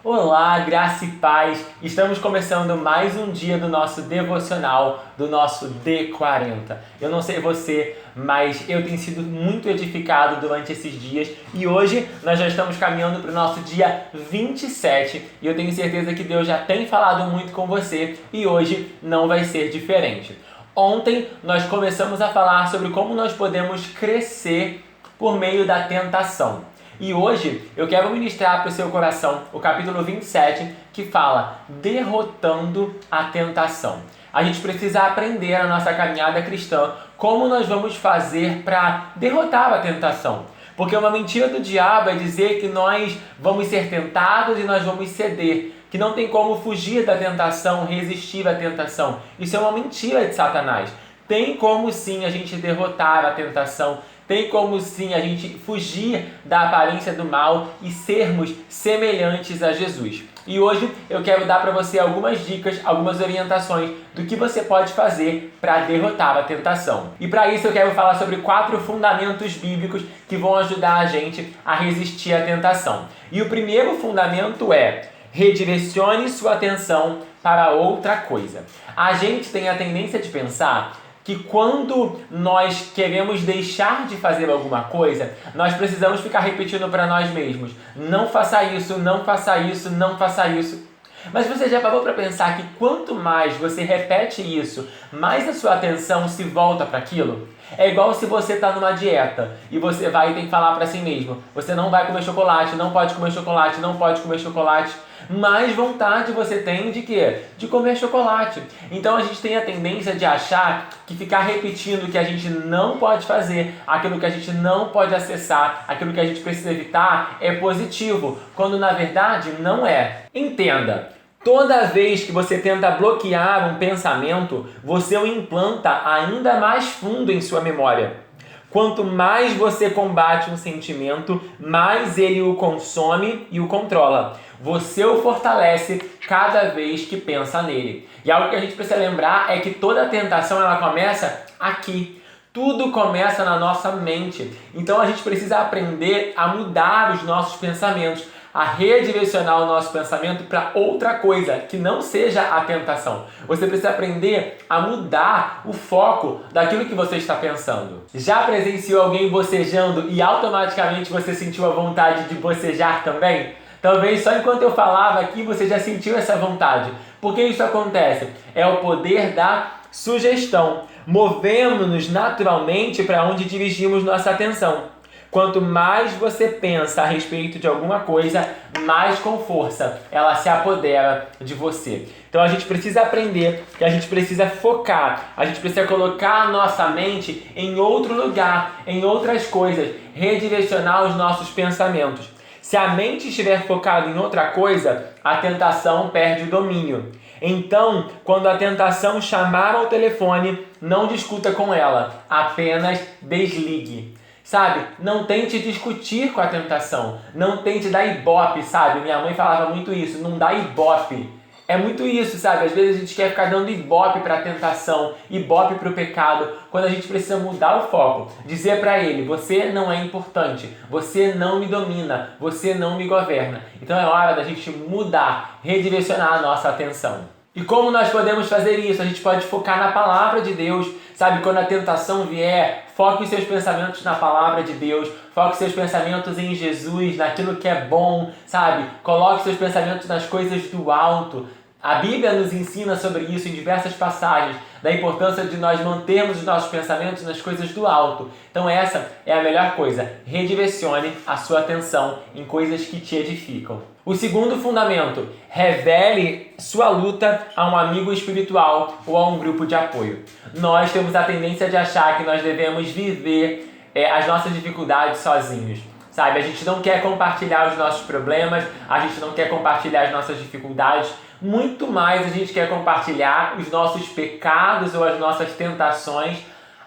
Olá, graça e paz! Estamos começando mais um dia do nosso devocional, do nosso D40. Eu não sei você, mas eu tenho sido muito edificado durante esses dias e hoje nós já estamos caminhando para o nosso dia 27 e eu tenho certeza que Deus já tem falado muito com você e hoje não vai ser diferente. Ontem nós começamos a falar sobre como nós podemos crescer por meio da tentação. E hoje eu quero ministrar para o seu coração o capítulo 27, que fala derrotando a tentação. A gente precisa aprender na nossa caminhada cristã como nós vamos fazer para derrotar a tentação. Porque uma mentira do diabo é dizer que nós vamos ser tentados e nós vamos ceder, que não tem como fugir da tentação, resistir à tentação. Isso é uma mentira de Satanás. Tem como sim a gente derrotar a tentação, tem como sim a gente fugir da aparência do mal e sermos semelhantes a Jesus. E hoje eu quero dar para você algumas dicas, algumas orientações do que você pode fazer para derrotar a tentação. E para isso eu quero falar sobre 4 fundamentos bíblicos que vão ajudar a gente a resistir à tentação. E o primeiro fundamento é: redirecione sua atenção para outra coisa. A gente tem a tendência de pensar que quando nós queremos deixar de fazer alguma coisa, nós precisamos ficar repetindo para nós mesmos: não faça isso, não faça isso, não faça isso. Mas você já parou para pensar que quanto mais você repete isso, mais a sua atenção se volta para aquilo? É igual se você está numa dieta e você vai e tem que falar para si mesmo: você não vai comer chocolate, não pode comer chocolate, não pode comer chocolate. Mais vontade você tem de quê? De comer chocolate. Então a gente tem a tendência de achar que ficar repetindo o que a gente não pode fazer, aquilo que a gente não pode acessar, aquilo que a gente precisa evitar é positivo, quando na verdade não é. Entenda, toda vez que você tenta bloquear um pensamento, você o implanta ainda mais fundo em sua memória. Quanto mais você combate um sentimento, mais ele o consome e o controla. Você o fortalece cada vez que pensa nele. E algo que a gente precisa lembrar é que toda tentação ela começa aqui. Tudo começa na nossa mente. Então a gente precisa aprender a mudar os nossos pensamentos, a redirecionar o nosso pensamento para outra coisa, que não seja a tentação. Você precisa aprender a mudar o foco daquilo que você está pensando. Já presenciou alguém bocejando e automaticamente você sentiu a vontade de bocejar também? Talvez só enquanto eu falava aqui você já sentiu essa vontade. Por que isso acontece? É o poder da sugestão. Movemos-nos naturalmente para onde dirigimos nossa atenção. Quanto mais você pensa a respeito de alguma coisa, mais com força ela se apodera de você. Então a gente precisa aprender que a gente precisa focar, a gente precisa colocar a nossa mente em outro lugar, em outras coisas, redirecionar os nossos pensamentos. Se a mente estiver focada em outra coisa, a tentação perde o domínio. Então, quando a tentação chamar ao telefone, não discuta com ela, apenas desligue. Sabe, não tente discutir com a tentação, não tente dar ibope, sabe? Minha mãe falava muito isso, não dá ibope. É muito isso, sabe? Às vezes a gente quer ficar dando ibope para a tentação, ibope para o pecado, quando a gente precisa mudar o foco, dizer para ele: você não é importante, você não me domina, você não me governa. Então é hora da gente mudar, redirecionar a nossa atenção. E como nós podemos fazer isso? A gente pode focar na palavra de Deus, sabe? Quando a tentação vier, foque os seus pensamentos na palavra de Deus, foque seus pensamentos em Jesus, naquilo que é bom, sabe? Coloque seus pensamentos nas coisas do alto. A Bíblia nos ensina sobre isso em diversas passagens, da importância de nós mantermos os nossos pensamentos nas coisas do alto. Então essa é a melhor coisa, redirecione a sua atenção em coisas que te edificam. O segundo fundamento, revele sua luta a um amigo espiritual ou a um grupo de apoio. Nós temos a tendência de achar que nós devemos viver as nossas dificuldades sozinhos. Sabe, a gente não quer compartilhar os nossos problemas, a gente não quer compartilhar as nossas dificuldades, muito mais a gente quer compartilhar os nossos pecados ou as nossas tentações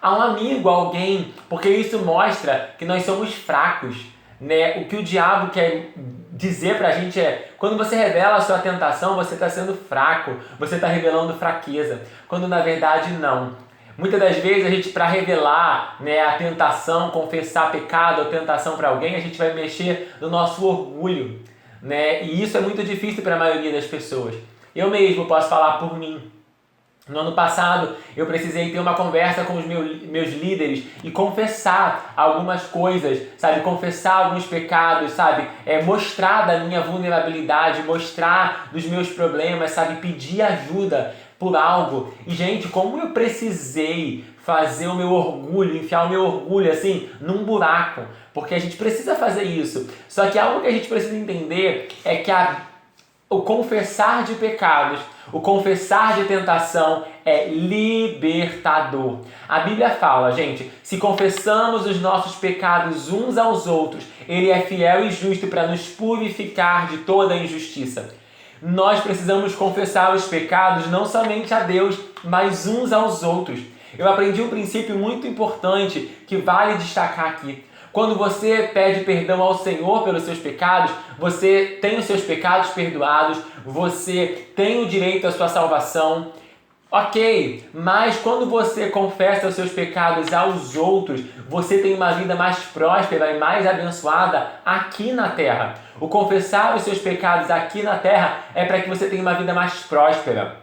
a um amigo, a alguém, porque isso mostra que nós somos fracos, né? O que o diabo quer dizer pra gente é: quando você revela a sua tentação, você está sendo fraco, você está revelando fraqueza, quando na verdade não. Muitas das vezes a gente, para revelar, né, a tentação, confessar pecado ou tentação para alguém, a gente vai mexer no nosso orgulho, né? E isso é muito difícil para a maioria das pessoas. Eu mesmo posso falar por mim. No ano passado, eu precisei ter uma conversa com os meus líderes e confessar algumas coisas, sabe? Confessar alguns pecados, sabe? Mostrar da minha vulnerabilidade, mostrar dos meus problemas, sabe? Pedir ajuda por algo. E, gente, como eu precisei fazer o meu orgulho, enfiar o meu orgulho, assim, num buraco. Porque a gente precisa fazer isso. Só que algo que a gente precisa entender é que o confessar de pecados, o confessar de tentação é libertador. A Bíblia fala, gente, se confessamos os nossos pecados uns aos outros, Ele é fiel e justo para nos purificar de toda injustiça. Nós precisamos confessar os pecados não somente a Deus, mas uns aos outros. Eu aprendi um princípio muito importante que vale destacar aqui. Quando você pede perdão ao Senhor pelos seus pecados, você tem os seus pecados perdoados, você tem o direito à sua salvação. Ok, mas quando você confessa os seus pecados aos outros, você tem uma vida mais próspera e mais abençoada aqui na terra. O confessar os seus pecados aqui na terra é para que você tenha uma vida mais próspera,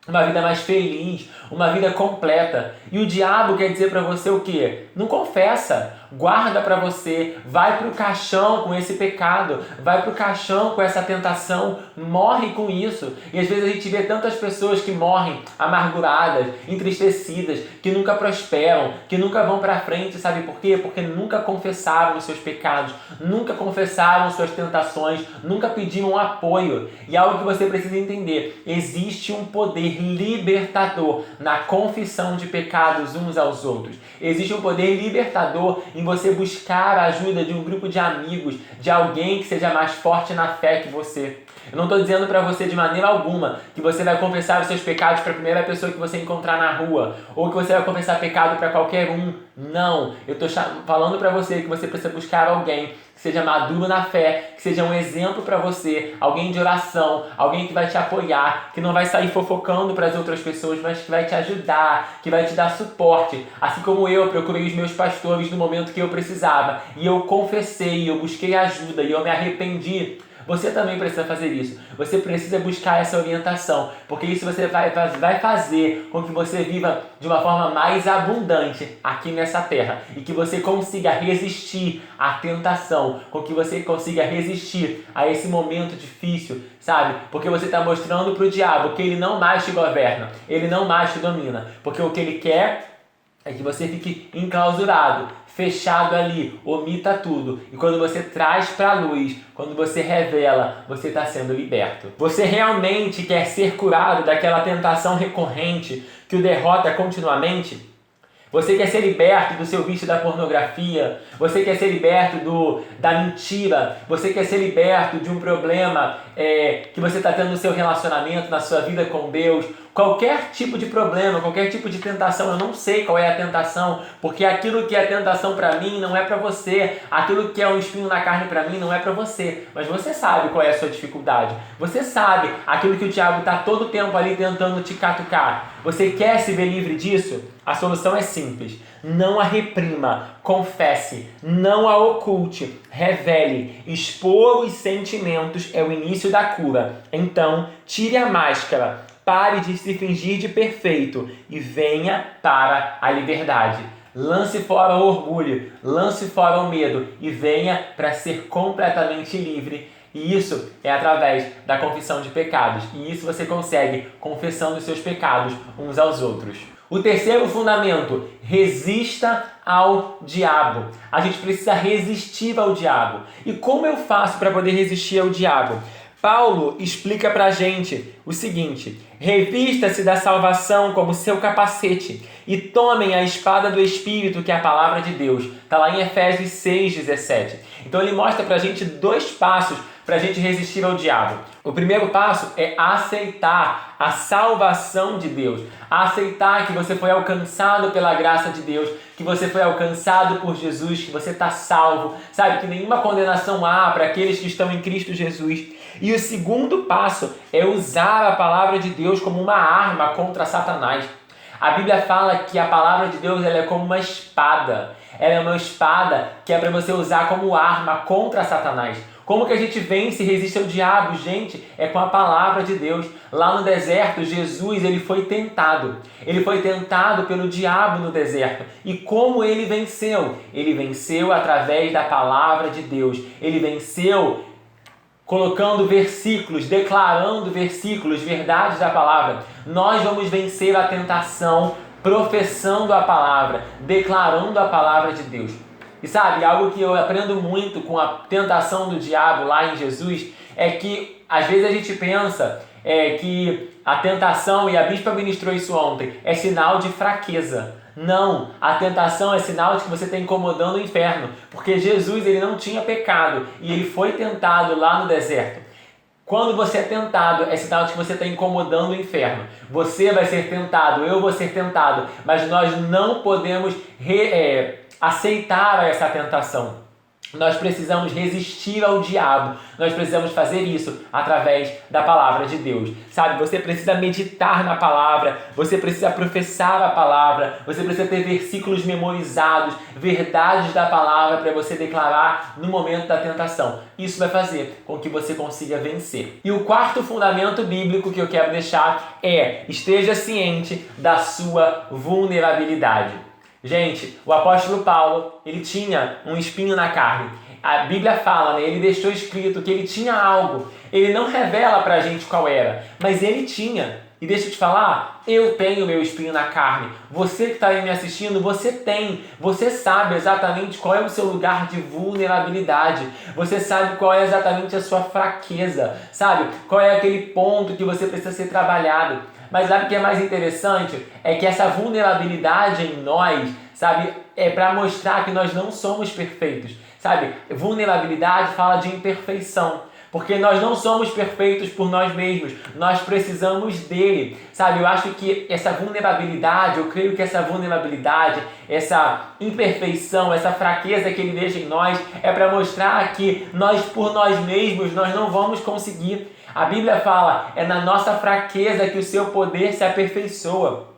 uma vida mais feliz, uma vida completa. E o diabo quer dizer para você o quê? Não confessa, guarda para você, vai para o caixão com esse pecado, vai para o caixão com essa tentação, morre com isso. E às vezes a gente vê tantas pessoas que morrem amarguradas, entristecidas, que nunca prosperam, que nunca vão para frente, sabe por quê? Porque nunca confessaram os seus pecados, nunca confessaram suas tentações, nunca pediram apoio. E algo que você precisa entender, existe um poder libertador na confissão de pecados uns aos outros. Existe um poder libertador em você buscar a ajuda de um grupo de amigos, de alguém que seja mais forte na fé que você. Eu não estou dizendo para você de maneira alguma que você vai confessar os seus pecados para a primeira pessoa que você encontrar na rua, ou que você vai confessar pecado para qualquer um. Não, eu estou falando para você que você precisa buscar alguém que seja maduro na fé, que seja um exemplo para você, alguém de oração, alguém que vai te apoiar, que não vai sair fofocando para as outras pessoas, mas que vai te ajudar, que vai te dar suporte. Assim como eu procurei os meus pastores no momento que eu precisava, e eu confessei, eu busquei ajuda, e eu me arrependi. Você também precisa fazer isso. Você precisa buscar essa orientação, porque isso você vai fazer com que você viva de uma forma mais abundante aqui nessa terra e que você consiga resistir à tentação, com que você consiga resistir a esse momento difícil, sabe? Porque você está mostrando para o diabo que ele não mais te governa, ele não mais te domina, porque o que ele quer é que você fique enclausurado, fechado ali, omita tudo. E quando você traz para a luz, quando você revela, você está sendo liberto. Você realmente quer ser curado daquela tentação recorrente que o derrota continuamente? Você quer ser liberto do seu vício da pornografia? Você quer ser liberto da mentira? Você quer ser liberto de um problema que você está tendo no seu relacionamento, na sua vida com Deus? Qualquer tipo de problema, qualquer tipo de tentação, eu não sei qual é a tentação, porque aquilo que é tentação para mim não é para você, aquilo que é um espinho na carne para mim não é para você, mas você sabe qual é a sua dificuldade, você sabe aquilo que o diabo está todo o tempo ali tentando te catucar. Você quer se ver livre disso? A solução é simples, não a reprima, confesse, não a oculte, revele. Expor os sentimentos é o início da cura. Então, tire a máscara, pare de se fingir de perfeito e venha para a liberdade. Lance fora o orgulho, lance fora o medo e venha para ser completamente livre. E isso é através da confissão de pecados. E isso você consegue confessando os seus pecados uns aos outros. O terceiro fundamento, resista ao diabo. A gente precisa resistir ao diabo. E como eu faço para poder resistir ao diabo? Paulo explica pra gente o seguinte: revista-se da salvação como seu capacete e tomem a espada do Espírito, que é a palavra de Deus. Está lá em Efésios 6,17. Então ele mostra pra gente 2 passos para a gente resistir ao diabo. O primeiro passo é aceitar a salvação de Deus. Aceitar que você foi alcançado pela graça de Deus, que você foi alcançado por Jesus, que você está salvo. Sabe, que nenhuma condenação há para aqueles que estão em Cristo Jesus. E o segundo passo é usar a palavra de Deus como uma arma contra Satanás. A Bíblia fala que a palavra de Deus ela é como uma espada. Ela é uma espada que é para você usar como arma contra Satanás. Como que a gente vence e resiste ao diabo? Gente, é com a palavra de Deus. Lá no deserto, Jesus, ele foi tentado. Ele foi tentado pelo diabo no deserto. E como ele venceu? Ele venceu através da palavra de Deus. Ele venceu colocando versículos, declarando versículos, verdades da palavra. Nós vamos vencer a tentação professando a palavra, declarando a palavra de Deus. E sabe, algo que eu aprendo muito com a tentação do diabo lá em Jesus é que às vezes a gente pensa que a tentação, e a bispa ministrou isso ontem, é sinal de fraqueza. Não, a tentação é sinal de que você está incomodando o inferno, porque Jesus ele não tinha pecado e ele foi tentado lá no deserto. Quando você é tentado, é sinal de que você está incomodando o inferno. Você vai ser tentado, eu vou ser tentado, mas nós não podemos aceitar essa tentação. Nós precisamos resistir ao diabo. Nós precisamos fazer isso através da palavra de Deus. Sabe, você precisa meditar na palavra, você precisa professar a palavra, você precisa ter versículos memorizados, verdades da palavra para você declarar no momento da tentação. Isso vai fazer com que você consiga vencer. E o quarto fundamento bíblico que eu quero deixar é: esteja ciente da sua vulnerabilidade. Gente, o apóstolo Paulo, ele tinha um espinho na carne. A Bíblia fala, ele deixou escrito que ele tinha algo. Ele não revela pra gente qual era, mas ele tinha. E deixa eu te falar, eu tenho meu espinho na carne. Você que está aí me assistindo, você tem. Você sabe exatamente qual é o seu lugar de vulnerabilidade. Você sabe qual é exatamente a sua fraqueza. Sabe? Qual é aquele ponto que você precisa ser trabalhado. Mas sabe o que é mais interessante? É que essa vulnerabilidade em nós, sabe, é para mostrar que nós não somos perfeitos. Sabe? Vulnerabilidade fala de imperfeição. Porque nós não somos perfeitos por nós mesmos, nós precisamos dele, sabe? Eu acho que essa vulnerabilidade, eu creio que essa vulnerabilidade, essa imperfeição, essa fraqueza que ele deixa em nós é para mostrar que nós por nós mesmos, nós não vamos conseguir. A Bíblia fala, é na nossa fraqueza que o seu poder se aperfeiçoa.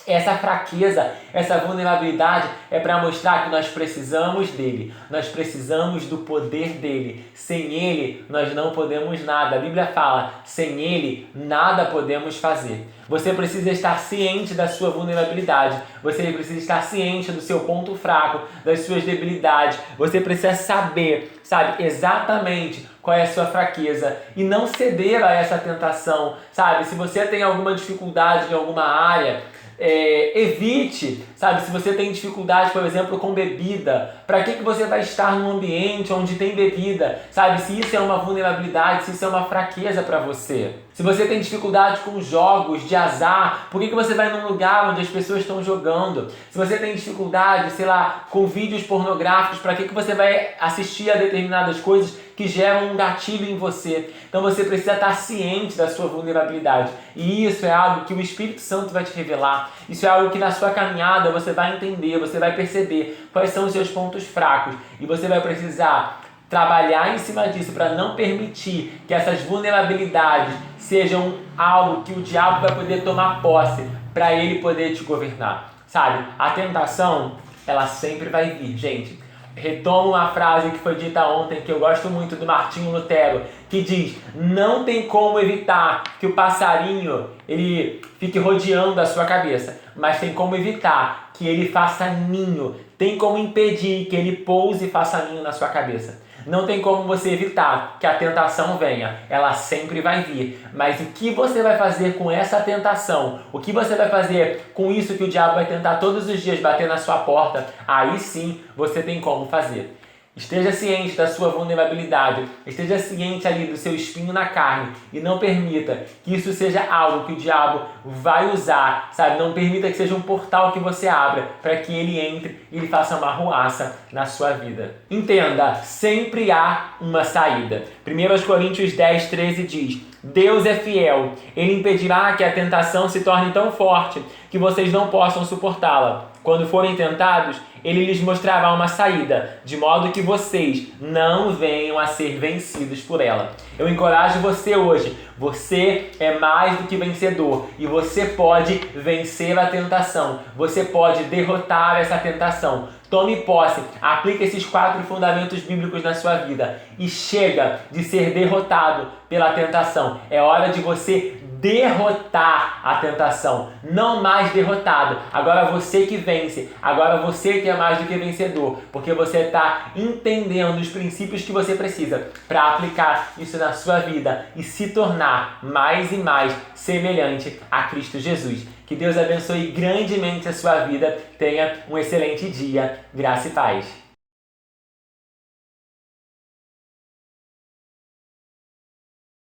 Essa fraqueza, essa vulnerabilidade é para mostrar que nós precisamos dele. Nós precisamos do poder dele. Sem ele, nós não podemos nada. A Bíblia fala, sem ele, nada podemos fazer. Você precisa estar ciente da sua vulnerabilidade. Você precisa estar ciente do seu ponto fraco, das suas debilidades. Você precisa saber, sabe, exatamente qual é a sua fraqueza e não ceder a essa tentação, sabe? Se você tem alguma dificuldade em alguma área, evite, sabe? Se você tem dificuldade, por exemplo, com bebida, para que você vai estar num ambiente onde tem bebida, sabe? Se isso é uma vulnerabilidade, se isso é uma fraqueza para você. Se você tem dificuldade com jogos de azar, por que você vai num lugar onde as pessoas estão jogando? Se você tem dificuldade, sei lá, com vídeos pornográficos, para que você vai assistir a determinadas coisas que geram um gatilho em você? Então você precisa estar ciente da sua vulnerabilidade. E isso é algo que o Espírito Santo vai te revelar. Isso é algo que na sua caminhada você vai entender, você vai perceber quais são os seus pontos fracos. E você vai precisar trabalhar em cima disso para não permitir que essas vulnerabilidades sejam algo que o diabo vai poder tomar posse para ele poder te governar. Sabe? A tentação, ela sempre vai vir, gente. Retomo uma frase que foi dita ontem, que eu gosto muito, do Martinho Lutero, que diz: não tem como evitar que o passarinho ele fique rodeando a sua cabeça, mas tem como evitar que ele faça ninho, tem como impedir que ele pouse e faça ninho na sua cabeça. Não tem como você evitar que a tentação venha, ela sempre vai vir. Mas o que você vai fazer com essa tentação? O que você vai fazer com isso que o diabo vai tentar todos os dias bater na sua porta? Aí sim você tem como fazer. Esteja ciente da sua vulnerabilidade, esteja ciente ali do seu espinho na carne e não permita que isso seja algo que o diabo vai usar, sabe? Não permita que seja um portal que você abra para que ele entre e ele faça uma arruaça na sua vida. Entenda, sempre há uma saída. 1 Coríntios 10, 13 diz: Deus é fiel, ele impedirá que a tentação se torne tão forte que vocês não possam suportá-la. Quando forem tentados, ele lhes mostrará uma saída, de modo que vocês não venham a ser vencidos por ela. Eu encorajo você hoje. Você é mais do que vencedor e você pode vencer a tentação. Você pode derrotar essa tentação. Tome posse, aplique esses 4 fundamentos bíblicos na sua vida e chega de ser derrotado pela tentação. É hora de você derrotar a tentação, não mais derrotado. Agora você que vence, agora você que é mais do que vencedor, porque você está entendendo os princípios que você precisa para aplicar isso na sua vida e se tornar mais e mais semelhante a Cristo Jesus. Que Deus abençoe grandemente a sua vida. Tenha um excelente dia. Graça e paz.